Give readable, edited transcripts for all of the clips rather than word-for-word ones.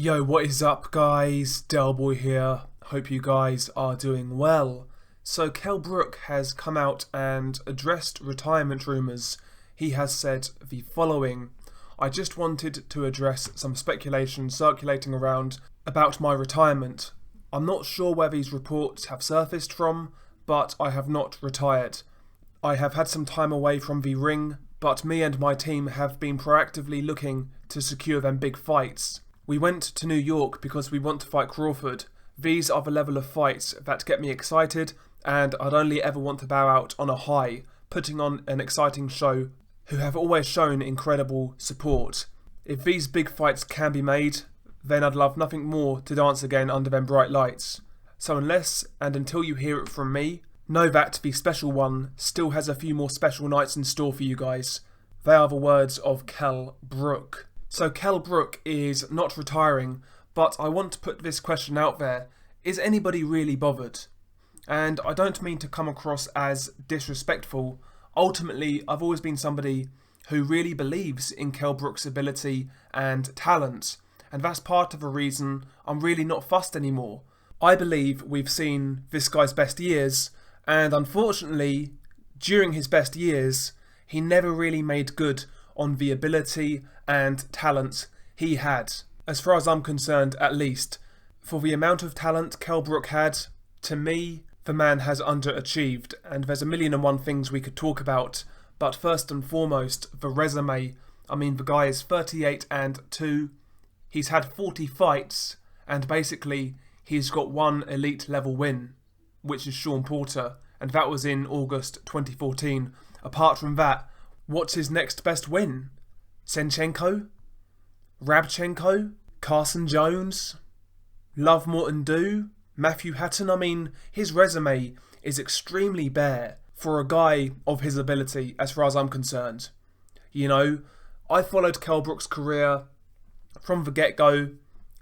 Yo, what is up guys? Delboy here. Hope you guys are doing well. So Kell Brook has come out and addressed retirement rumours. He has said the following: I just wanted to address some speculation circulating around about my retirement. I'm not sure where these reports have surfaced from, but I have not retired. I have had some time away from the ring, but me and my team have been proactively looking to secure them big fights. We went to New York because we want to fight Crawford. These are the level of fights that get me excited, and I'd only ever want to bow out on a high, putting on an exciting show, who have always shown incredible support. If these big fights can be made, then I'd love nothing more to dance again under them bright lights. So unless and until you hear it from me, know that the special one still has a few more special nights in store for you guys. They are the words of Kell Brook. So Kell Brook is not retiring, but I want to put this question out there: is anybody really bothered? And I don't mean to come across as disrespectful. Ultimately, I've always been somebody who really believes in Kell Brook's ability and talent, and that's part of the reason I'm really not fussed anymore. I believe we've seen this guy's best years, and unfortunately, during his best years, he never really made good on the ability and talent he had. As far as I'm concerned, at least. For the amount of talent Kell Brook had, to me, the man has underachieved, and there's a million and one things we could talk about. But first and foremost, the resume. I mean, the guy is 38-2. He's had 40 fights, and basically, he's got one elite level win, which is Sean Porter, and that was in August 2014. Apart from that, what's his next best win? Senchenko? Rabchenko? Carson Jones? Love Morton Do? Matthew Hatton? I mean, his resume is extremely bare for a guy of his ability, as far as I'm concerned. You know, I followed Kell Brook's career from the get-go,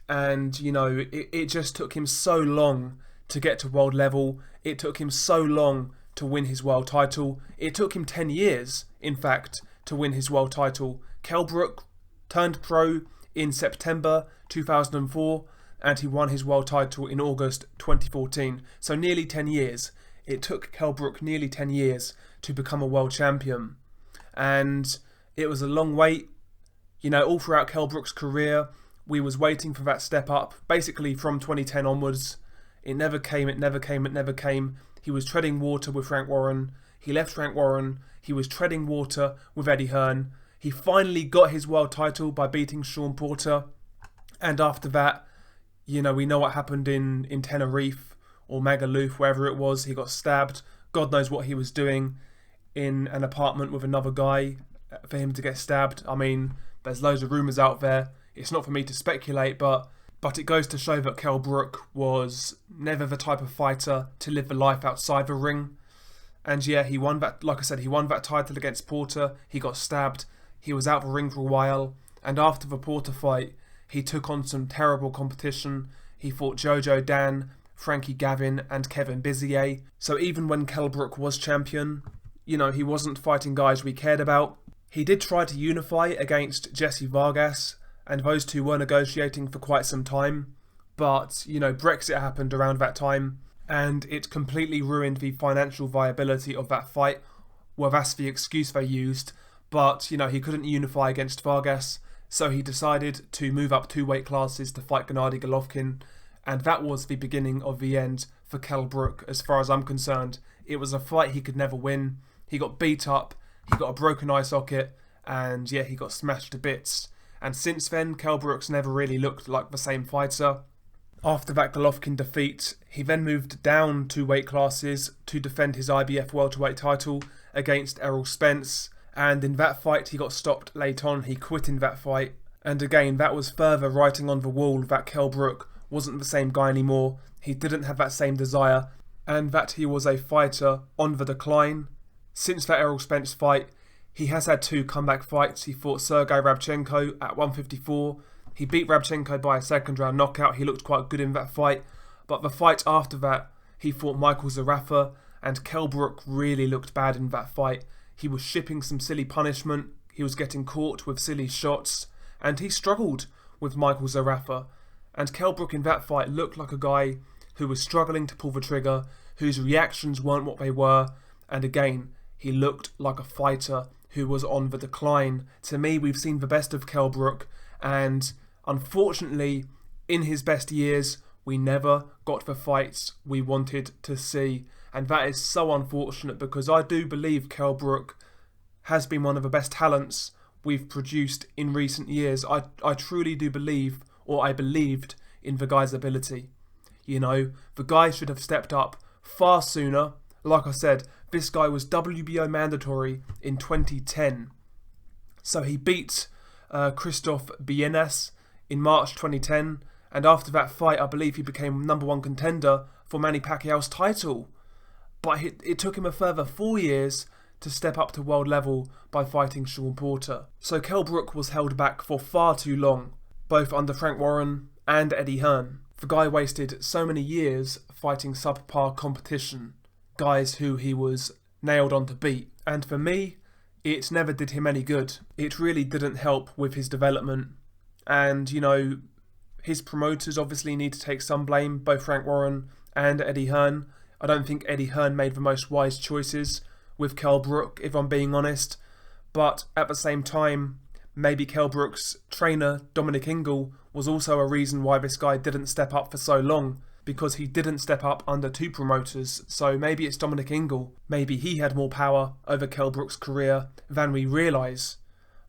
and, you know, it just took him so long to get to world level. It took him so long to win his world title. It took him 10 years, in fact, to win his world title. Kell Brook turned pro in September 2004, and he won his world title in August 2014. So nearly 10 years. It took Kell Brook nearly 10 years to become a world champion. And it was a long wait. You know, all throughout Kell Brook's career, we was waiting for that step up, basically from 2010 onwards. It never came, it never came, it never came. He was treading water with Frank Warren. He left Frank Warren. He was treading water with Eddie Hearn. He finally got his world title by beating Sean Porter. And after that, you know, we know what happened in Tenerife or Magaluf, wherever it was. He got stabbed. God knows what he was doing in an apartment with another guy for him to get stabbed. I mean, there's loads of rumours out there. It's not for me to speculate, but it goes to show that Kell Brook was never the type of fighter to live the life outside the ring. And yeah, he won that, like I said, he won that title against Porter. He got stabbed. He was out the ring for a while. And after the Porter fight, he took on some terrible competition. He fought Jojo Dan, Frankie Gavin, and Kevin Bizier. So even when Kell Brook was champion, you know, he wasn't fighting guys we cared about. He did try to unify against Jesse Vargas, and those two were negotiating for quite some time. But, you know, Brexit happened around that time, and it completely ruined the financial viability of that fight. Well, that's the excuse they used. But, you know, he couldn't unify against Vargas, so he decided to move up 2 weight classes to fight Gennady Golovkin, and that was the beginning of the end for Kell Brook, as far as I'm concerned. It was a fight he could never win. He got beat up, he got a broken eye socket, and yeah, he got smashed to bits. And since then, Kell Brooks never really looked like the same fighter. After that Golovkin defeat, he then moved down 2 weight classes to defend his IBF welterweight title against Errol Spence. And in that fight, he got stopped late on. He quit in that fight. And again, that was further writing on the wall that Kell Brook wasn't the same guy anymore. He didn't have that same desire, and that he was a fighter on the decline. Since that Errol Spence fight, he has had 2 comeback fights. He fought Sergey Rabchenko at 154. He beat Rabchenko by a second round knockout. He looked quite good in that fight. But the fight after that, he fought Michael Zarafa, and Kell Brook really looked bad in that fight. He was shipping some silly punishment. He was getting caught with silly shots, and he struggled with Michael Zarafa. And Kell Brook in that fight looked like a guy who was struggling to pull the trigger, whose reactions weren't what they were, and again, he looked like a fighter who was on the decline. To me, we've seen the best of Kell Brook, and unfortunately, in his best years, we never got the fights we wanted to see. And that is so unfortunate, because I do believe Kell Brook has been one of the best talents we've produced in recent years. I truly do believe, or I believed, in the guy's ability. You know, the guy should have stepped up far sooner. Like I said, this guy was WBO mandatory in 2010. So he beat Christoph Bienas in March 2010. And after that fight, I believe he became #1 contender for Manny Pacquiao's title. But it took him a further 4 years to step up to world level by fighting Shawn Porter. So Kell Brook was held back for far too long, both under Frank Warren and Eddie Hearn. The guy wasted so many years fighting subpar competition, guys who he was nailed on to beat. And for me, it never did him any good. It really didn't help with his development. And, you know, his promoters obviously need to take some blame, both Frank Warren and Eddie Hearn. I don't think Eddie Hearn made the most wise choices with Kell Brook, if I'm being honest. But at the same time, maybe Kell Brook's trainer, Dominic Ingle, was also a reason why this guy didn't step up for so long, because he didn't step up under 2 promoters. So maybe it's Dominic Ingle. Maybe he had more power over Kell Brook's career than we realise.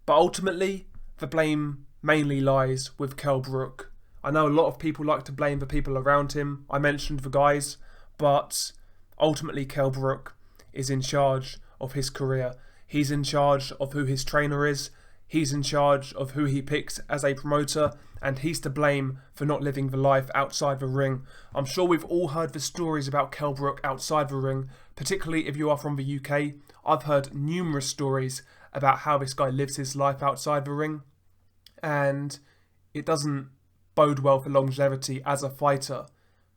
But ultimately, the blame mainly lies with Kell Brook. I know a lot of people like to blame the people around him. I mentioned the guys, but ultimately Kell Brook is in charge of his career. He's in charge of who his trainer is. He's in charge of who he picks as a promoter, and he's to blame for not living the life outside the ring. I'm sure we've all heard the stories about Kell Brook outside the ring, particularly if you are from the UK. I've heard numerous stories about how this guy lives his life outside the ring, and it doesn't bode well for longevity as a fighter.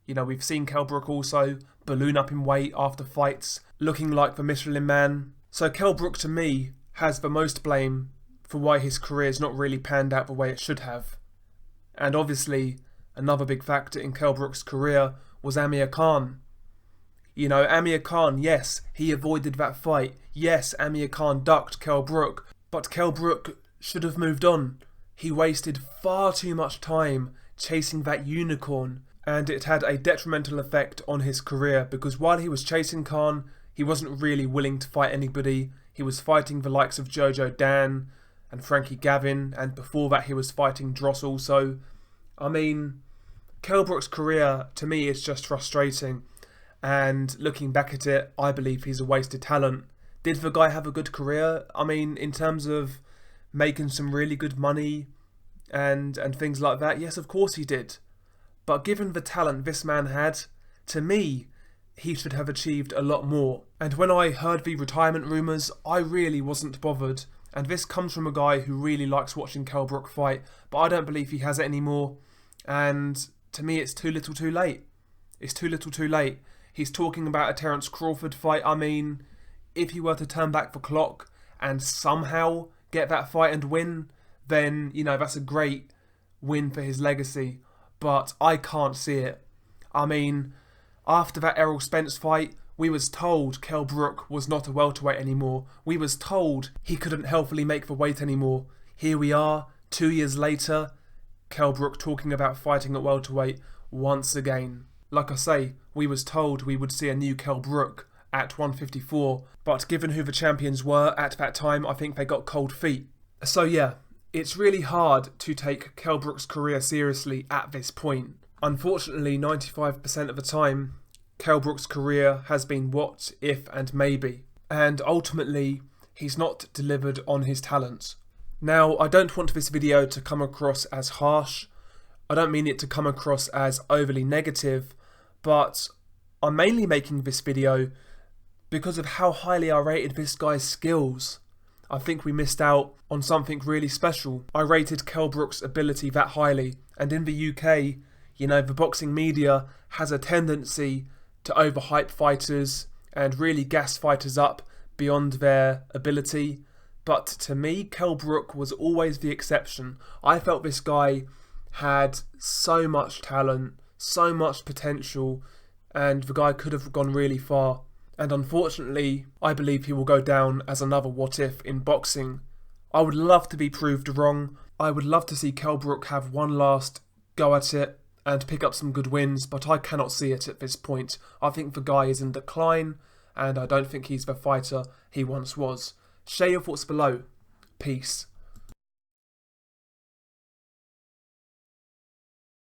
You know, we've seen Kell Brook also balloon up in weight after fights, looking like the Michelin Man. So Kell Brook, to me, has the most blame for why his career's not really panned out the way it should have. And obviously, another big factor in Kell Brook's career was Amir Khan. You know, Amir Khan, yes, he avoided that fight. Yes, Amir Khan ducked Kell Brook, but Kell Brook should have moved on. He wasted far too much time chasing that unicorn, and it had a detrimental effect on his career, because while he was chasing Khan, he wasn't really willing to fight anybody. He was fighting the likes of Jojo Dan and Frankie Gavin, and before that he was fighting Dross also. I mean, Kell Brook's career, to me, is just frustrating, and looking back at it, I believe he's a wasted talent. Did the guy have a good career? I mean, in terms of making some really good money and things like that, yes, of course he did. But given the talent this man had, to me, he should have achieved a lot more. And when I heard the retirement rumours, I really wasn't bothered. And this comes from a guy who really likes watching Kell Brook fight, but I don't believe he has it anymore. And to me, it's too little too late. It's too little too late. He's talking about a Terence Crawford fight. I mean, if he were to turn back the clock and somehow get that fight and win, then, you know, that's a great win for his legacy. But I can't see it. I mean, after that Errol Spence fight, we was told Kell Brook was not a welterweight anymore. We was told he couldn't healthily make the weight anymore. Here we are, 2 years later, Kell Brook talking about fighting at welterweight once again. Like I say, we was told we would see a new Kell Brook at 154, but given who the champions were at that time, I think they got cold feet. So yeah, it's really hard to take Kell Brook's career seriously at this point. Unfortunately, 95% of the time, Kell Brook's career has been what, if, and maybe. And ultimately, he's not delivered on his talents. Now, I don't want this video to come across as harsh. I don't mean it to come across as overly negative, but I'm mainly making this video because of how highly I rated this guy's skills. I think we missed out on something really special. I rated Kell Brook's ability that highly, and in the UK, you know, the boxing media has a tendency to overhype fighters and really gas fighters up beyond their ability. But to me, Kell Brook was always the exception. I felt this guy had so much talent, so much potential, and the guy could have gone really far. And unfortunately, I believe he will go down as another what if in boxing. I would love to be proved wrong. I would love to see Kell Brook have one last go at it and pick up some good wins, but I cannot see it at this point. I think the guy is in decline, and I don't think he's the fighter he once was. Share your thoughts below. Peace.